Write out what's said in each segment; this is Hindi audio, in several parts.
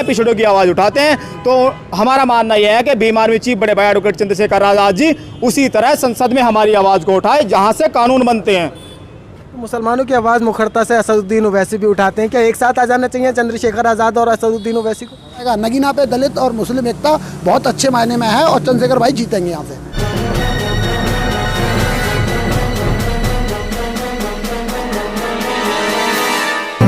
पिछड़ों की आवाज़ उठाते हैं। तो हमारा मानना यह है कि भीम आर्मी चीफ बड़े भाई एडवोकेट चंद्रशेखर आज़ाद जी उसी तरह संसद में हमारी आवाज़ को उठाए जहां से कानून बनते हैं। मुसलमानों की आवाज़ मुखरता से असदुद्दीन ओवैसी भी उठाते हैं, क्या एक साथ आ जाना चाहिए चंद्रशेखर आज़ाद और असदुद्दीन ओवैसी को? नगीना पे दलित और मुस्लिम एकता बहुत अच्छे मायने में है और चंद्रशेखर भाई जीतेंगे यहाँ से।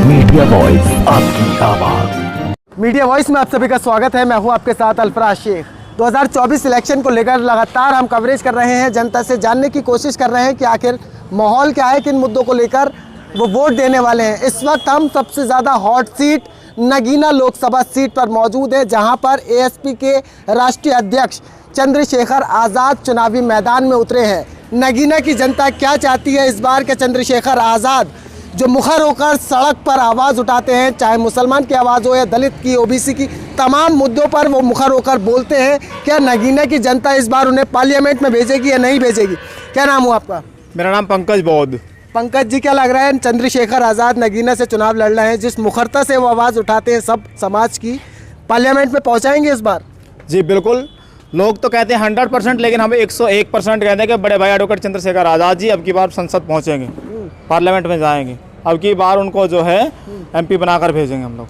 मीडिया वॉइस, आपकी आवाज। मीडिया वॉइस में आप सभी का स्वागत है। मैं हूं आपके साथ अल्फराज शेख। 2024 इलेक्शन को लेकर लगातार हम कवरेज कर रहे हैं, जनता से जानने की कोशिश कर रहे हैं कि आखिर माहौल क्या है, किन मुद्दों को लेकर वो वोट देने वाले हैं। इस वक्त हम सबसे ज़्यादा hot seat Nagina Lok Sabha seat पर मौजूद है, जहां पर एएसपी के राष्ट्रीय अध्यक्ष चंद्रशेखर आज़ाद चुनावी मैदान में उतरे हैं। नगीना की जनता क्या चाहती है इस बार के चंद्रशेखर आज़ाद जो मुखर होकर सड़क पर आवाज़ उठाते हैं, चाहे मुसलमान की आवाज़ हो या दलित की, ओबीसी की, तमाम मुद्दों पर वो मुखर होकर बोलते हैं। क्या नगीना की जनता इस बार उन्हें पार्लियामेंट में भेजेगी या नहीं भेजेगी? क्या नाम हुआ आपका? मेरा नाम पंकज बौद्ध। पंकज जी, क्या लग रहा है चंद्रशेखर आज़ाद नगीना से चुनाव लड़ रहे हैं, जिस मुखरता से वो आवाज़ उठाते हैं सब समाज की, पार्लियामेंट में पहुँचाएंगे इस बार? जी बिल्कुल, लोग तो कहते हैं 100%, लेकिन हमें 101% कहते हैं कि बड़े भाई एडवोकेट चंद्रशेखर आज़ाद जी अब की बार संसद पहुँचेंगे, पार्लियामेंट में जाएंगे। अब की बार उनको जो है एमपी बनाकर भेजेंगे हम लोग।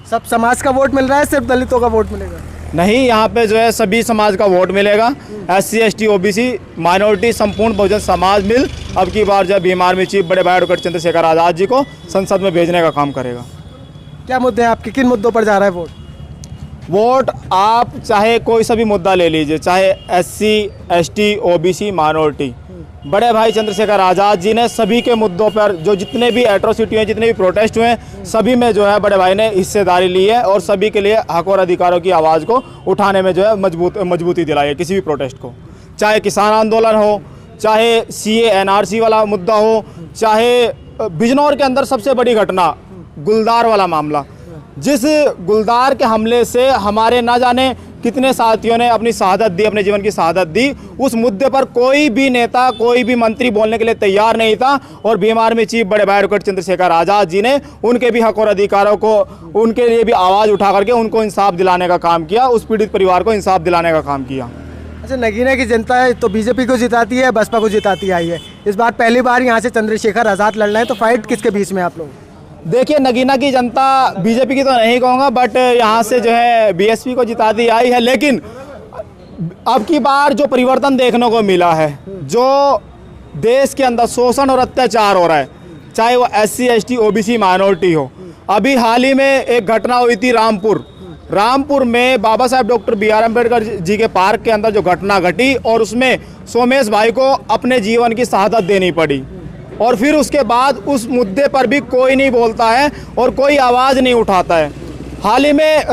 सब समाज का वोट मिल रहा है, सिर्फ दलितों का वोट मिलेगा? नहीं, यहाँ पे जो है सभी समाज का वोट मिलेगा। SC ST OBC माइनॉरिटी संपूर्ण बहुजन समाज मिल अब की बार जो है भीम आर्मी चीफ बड़े भाई एडवोकेट चंद्रशेखर आज़ाद जी को संसद में भेजने का काम करेगा। क्या मुद्दे हैं आपके, किन मुद्दों पर जा रहा है वोट? वोट आप चाहे कोई सा भी मुद्दा ले लीजिए, चाहे SC ST OBC माइनॉरिटी, बड़े भाई चंद्रशेखर आज़ाद जी ने सभी के मुद्दों पर जो जितने भी एट्रोसिटी हुए, जितने भी प्रोटेस्ट हुए, सभी में जो है बड़े भाई ने हिस्सेदारी ली है और सभी के लिए हक और अधिकारों की आवाज़ को उठाने में जो है मजबूती दिलाई है। किसी भी प्रोटेस्ट को, चाहे किसान आंदोलन हो, चाहे CA NRC वाला मुद्दा हो, चाहे बिजनौर के अंदर सबसे बड़ी घटना गुलदार वाला मामला, जिस गुलदार के हमले से हमारे ना जाने कितने साथियों ने अपनी शहादत दी, अपने जीवन की शहादत दी, उस मुद्दे पर कोई भी नेता, कोई भी मंत्री बोलने के लिए तैयार नहीं था। और भीम आर्मी चीफ बड़े भाई एडवोकेट चंद्रशेखर आज़ाद जी ने उनके भी हक और अधिकारों को, उनके लिए भी आवाज़ उठा करके उनको इंसाफ दिलाने का काम किया, उस पीड़ित परिवार को इंसाफ दिलाने का काम किया। अच्छा, नगीना की जनता है तो बीजेपी को जिताती है, बसपा को जिताती आई है। इस बार पहली बार यहाँ से चंद्रशेखर आज़ाद लड़ रहे हैं, तो फाइट किसके बीच में आप लोग? देखिए, नगीना की जनता बीजेपी की तो नहीं कहूँगा, बट यहाँ से जो है BSP को जिता दी आई है। लेकिन अब की बार जो परिवर्तन देखने को मिला है, जो देश के अंदर शोषण और अत्याचार हो रहा है, चाहे वो SC ST OBC माइनॉरिटी हो। अभी हाल ही में एक घटना हुई थी रामपुर में बाबा साहब डॉक्टर BR अम्बेडकर जी के पार्क के अंदर जो घटना घटी, और उसमें सोमेश भाई को अपने जीवन की शहादत देनी पड़ी। और फिर उसके बाद उस मुद्दे पर भी कोई नहीं बोलता है और कोई आवाज़ नहीं उठाता है। हाल ही में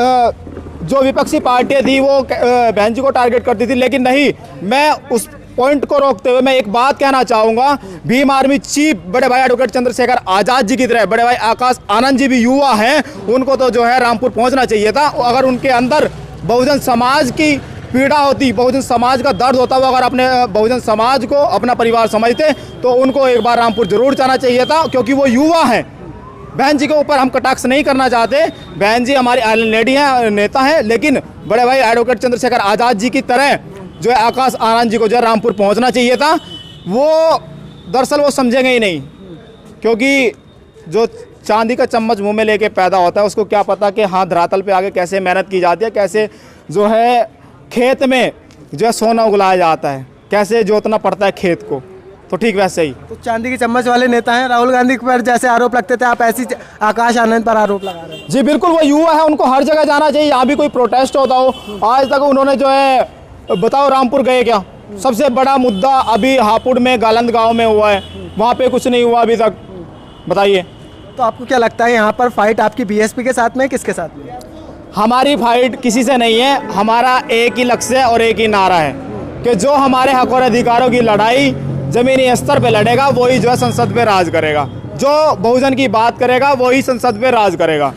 जो विपक्षी पार्टियाँ थी वो बहन जी को टारगेट करती थी, लेकिन नहीं, मैं उस पॉइंट को रोकते हुए मैं एक बात कहना चाहूँगा, भीम आर्मी चीफ बड़े भाई एडवोकेट चंद्रशेखर आज़ाद जी की तरह बड़े भाई आकाश आनंद जी भी युवा हैं, उनको तो जो है रामपुर पहुँचना चाहिए था। अगर उनके अंदर बहुजन समाज की पीड़ा होती, बहुजन समाज का दर्द होता, वो अगर अपने बहुजन समाज को अपना परिवार समझते तो उनको एक बार रामपुर जरूर जाना चाहिए था, क्योंकि वो युवा हैं। बहन जी के ऊपर हम कटाक्ष नहीं करना चाहते, बहन जी हमारी आयरन लेडी हैं, नेता हैं, लेकिन बड़े भाई एडवोकेट चंद्रशेखर आज़ाद जी की तरह जो है आकाश आनंद जी को जो है रामपुर पहुंचना चाहिए था। वो दरअसल वो समझेंगे ही नहीं, क्योंकि जो चांदी का चम्मच मुंह में लेके पैदा होता है उसको क्या पता कि हाँ धरातल पे आगे कैसे मेहनत की जाती है, कैसे जो है खेत में जो है सोना उगलाया जाता है, कैसे जोतना पड़ता है खेत को। तो ठीक वैसे ही तो चांदी की चम्मच वाले नेता हैं। राहुल गांधी पर जैसे आरोप लगते थे, आप ऐसी आकाश आनंद पर आरोप लगा रहे हैं? जी बिल्कुल, वो युवा है, उनको हर जगह जाना चाहिए। यहाँ भी कोई प्रोटेस्ट होता हो, आज तक उन्होंने जो है, बताओ रामपुर गए क्या? सबसे बड़ा मुद्दा अभी हापुड़ में गालंद गाँव में हुआ है, वहाँ पे कुछ नहीं हुआ अभी तक, बताइए। तो आपको क्या लगता है यहाँ पर फाइट आपकी BSP के साथ में, किसके साथ में? हमारी फाइट किसी से नहीं है, हमारा एक ही लक्ष्य और एक ही नारा है कि जो हमारे हक और अधिकारों की लड़ाई ज़मीनी स्तर पे लड़ेगा वही जो है संसद पे राज करेगा, जो बहुजन की बात करेगा वही संसद पे राज करेगा।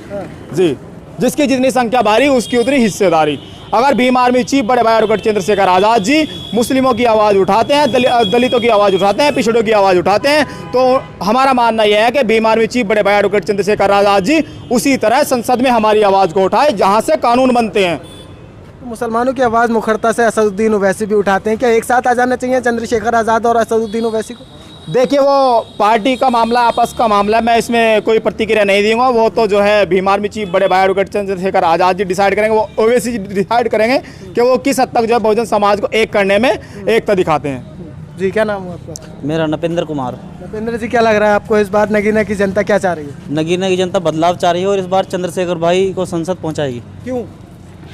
जी, जिसकी जितनी संख्या भारी उसकी उतनी हिस्सेदारी। अगर भीम आर्मी चीफ बड़े भाई एडवोकेट चंद्रशेखर आज़ाद जी मुस्लिमों की आवाज़ उठाते हैं, दलितों की आवाज़ उठाते हैं, पिछड़ों की आवाज़ उठाते हैं, तो हमारा मानना यह है कि भीम आर्मी चीफ बड़े भाई एडवोकेट चंद्रशेखर आज़ाद जी उसी तरह संसद में हमारी आवाज़ को उठाए जहाँ से कानून बनते हैं। तो मुसलमानों की आवाज़ मुखरता से असदुद्दीन ओवैसी भी उठाते हैं, क्या एक साथ आ जाना चाहिए चंद्रशेखर आज़ाद और असदुद्दीन ओवैसी को? देखिए, वो पार्टी का मामला, आपस का मामला, मैं इसमें कोई प्रतिक्रिया नहीं दूंगा। वो तो जो है भीम आर्मी चीफ बड़े भाई एडवोकेट चंद्रशेखर आज़ाद जी डिसाइड करेंगे, वो ओवैसी जी डिसाइड करेंगे कि वो किस हद तक जो है बहुजन समाज को एक करने में एकता दिखाते हैं। जी, क्या नाम है आपका? मेरा नपेंद्र कुमार। नपेंद्र जी, क्या लग रहा है आपको इस बार नगीना की जनता क्या चाह रही है? नगीना की जनता बदलाव चाह रही है और इस बार चंद्रशेखर भाई को संसद पहुंचाएगी। क्यों?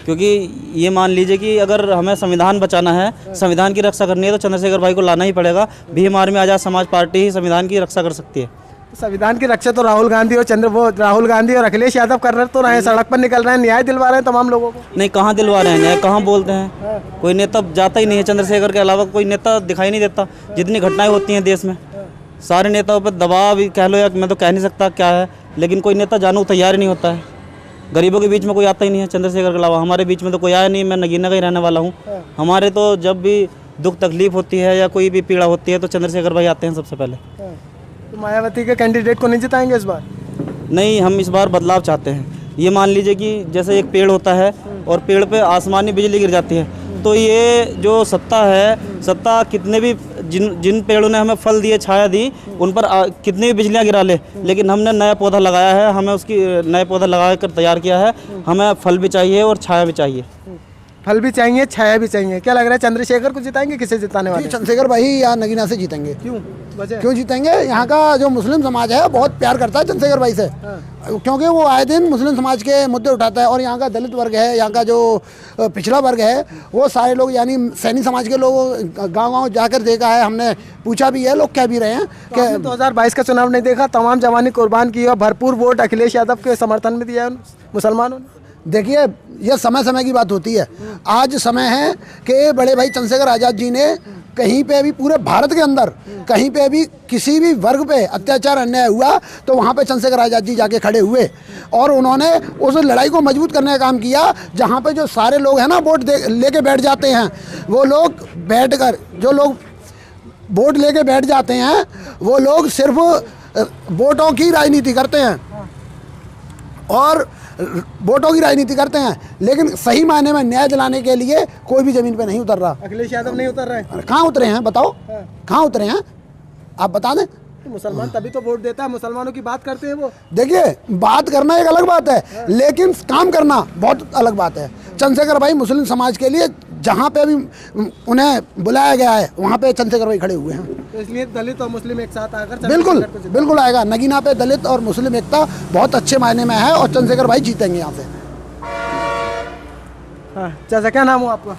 क्योंकि ये मान लीजिए कि अगर हमें संविधान बचाना है, संविधान की रक्षा करनी है, तो चंद्रशेखर भाई को लाना ही पड़ेगा। भीम आर्मी आज़ाद समाज पार्टी ही संविधान की रक्षा कर सकती है। संविधान की रक्षा तो राहुल गांधी और अखिलेश यादव कर रहे तो रहे, सड़क पर निकल रहे हैं, न्याय दिलवा रहे हैं तमाम लोगों को। नहीं, कहाँ दिलवा रहे हैं न्याय, कहाँ बोलते हैं? कोई नेता जाता ही नहीं है, चंद्रशेखर के अलावा कोई नेता दिखाई नहीं देता। जितनी घटनाएं होती हैं देश में, सारे नेताओं पर दबाव कह लो या मैं तो कह नहीं सकता क्या है, लेकिन कोई नेता जाने को तैयार ही नहीं होता है। गरीबों के बीच में कोई आता ही नहीं है चंद्रशेखर के अलावा। हमारे बीच में तो कोई आया नहीं। मैं नगीना का ही रहने वाला हूँ। हमारे तो जब भी दुख तकलीफ होती है या कोई भी पीड़ा होती है तो चंद्रशेखर भाई आते हैं सबसे पहले। तो मायावती के कैंडिडेट को नहीं जिताएंगे इस बार? नहीं, हम इस बार बदलाव चाहते हैं। ये मान लीजिए कि जैसे एक पेड़ होता है और पेड़ पे आसमानी बिजली गिर जाती है, तो ये जो सत्ता है, सत्ता कितने भी जिन पेड़ों ने हमें फल दिए, छाया दी, उन पर कितनी भी बिजलियाँ गिरा ले, लेकिन हमने नया पौधा लगाया है, हमें उसकी नए पौधा लगा कर तैयार किया है। हमें फल भी चाहिए और छाया भी चाहिए। फल भी चाहिए, छाया भी चाहिए। क्या लग रहा है चंद्रशेखर को जिताएंगे, किसे जिताने वाले? चंद्रशेखर भाई यहाँ नगीना से जीतेंगे। क्यों? वजह? क्यों जीतेंगे? यहाँ का जो मुस्लिम समाज है बहुत प्यार करता है चंद्रशेखर भाई से, क्योंकि वो आए दिन मुस्लिम समाज के मुद्दे उठाता है। और यहाँ का दलित वर्ग है, यहाँ का जो पिछड़ा वर्ग है, वो सारे लोग यानी सैनी समाज के लोग गांव-गांव जाकर देखा है, हमने पूछा भी है, लोग कह भी रहे हैं कि 2022 का चुनाव नहीं देखा, तमाम जवानी कुर्बान की और भरपूर वोट अखिलेश यादव के समर्थन में दिया है मुसलमानों ने। देखिए, यह समय समय की बात होती है। आज समय है कि बड़े भाई चंद्रशेखर आज़ाद जी ने कहीं पे भी पूरे भारत के अंदर कहीं पे भी किसी भी वर्ग पे अत्याचार अन्याय हुआ तो वहाँ पे चंद्रशेखर आज़ाद जी जाके खड़े हुए और उन्होंने उस लड़ाई को मजबूत करने का काम किया। जहाँ पे जो सारे लोग हैं ना वोट लेके बैठ जाते हैं, वो लोग बैठकर जो लोग वोट लेके बैठ जाते हैं वो लोग सिर्फ वोटों की राजनीति करते हैं और वोटों की राजनीति करते हैं, लेकिन सही मायने में न्याय दिलाने के लिए कोई भी जमीन पे नहीं उतर रहा। अखिलेश यादव नहीं उतर रहे? कहाँ उतरे हैं बताओ? कहाँ उतरे हैं आप बता दें। मुसलमान तभी तो वोट देता है, मुसलमानों की बात करते हैं वो। देखिए, बात करना एक अलग बात है, लेकिन काम करना बहुत अलग बात है। चंद्रशेखर भाई मुस्लिम समाज के लिए जहाँ पे भी उन्हें बुलाया गया है वहाँ पे चंद्रशेखर भाई खड़े हुए हैं। तो इसलिए दलित और मुस्लिम एक साथ आकर बिल्कुल बिल्कुल आएगा। नगीना पे दलित और मुस्लिम एकता बहुत अच्छे मायने में है और चंद्रशेखर भाई जीतेंगे यहाँ से। हाँ, चाचा क्या नाम हो आपका?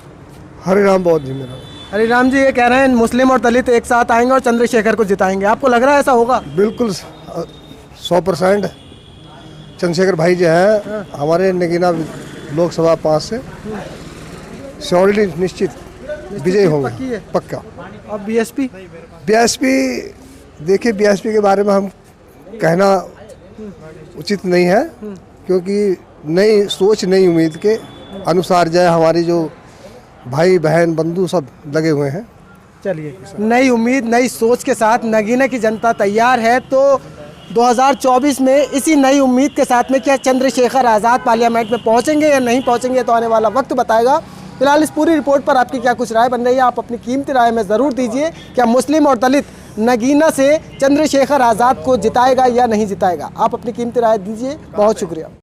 हरिराम बौद्ध जी मेरा। हरिराम जी, ये कह रहे हैं मुस्लिम और दलित एक साथ आएंगे और चंद्रशेखर को जिताएंगे, आपको लग रहा है ऐसा होगा? बिल्कुल 100% चंद्रशेखर भाई जो है हमारे नगीना लोकसभा 5 से श्योरिटी निश्चित विजयी होंगे, पक्का। और बीएसपी? बीएसपी, देखिए बीएसपी के बारे में हम कहना उचित नहीं है, क्योंकि नई सोच नई उम्मीद के अनुसार जो है हमारी जो भाई बहन बंधु सब लगे हुए हैं। चलिए, नई उम्मीद नई सोच के साथ नगीना की जनता तैयार है, तो 2024 में इसी नई उम्मीद के साथ में क्या चंद्रशेखर आज़ाद पार्लियामेंट में पहुंचेंगे या नहीं पहुंचेंगे, तो आने वाला वक्त बताएगा। फिलहाल इस पूरी रिपोर्ट पर आपकी क्या कुछ राय बन रही है, आप अपनी कीमती राय में ज़रूर दीजिए। क्या मुस्लिम और दलित नगीना से चंद्रशेखर आज़ाद को जिताएगा या नहीं जिताएगा? आप अपनी कीमती राय दीजिए। बहुत शुक्रिया।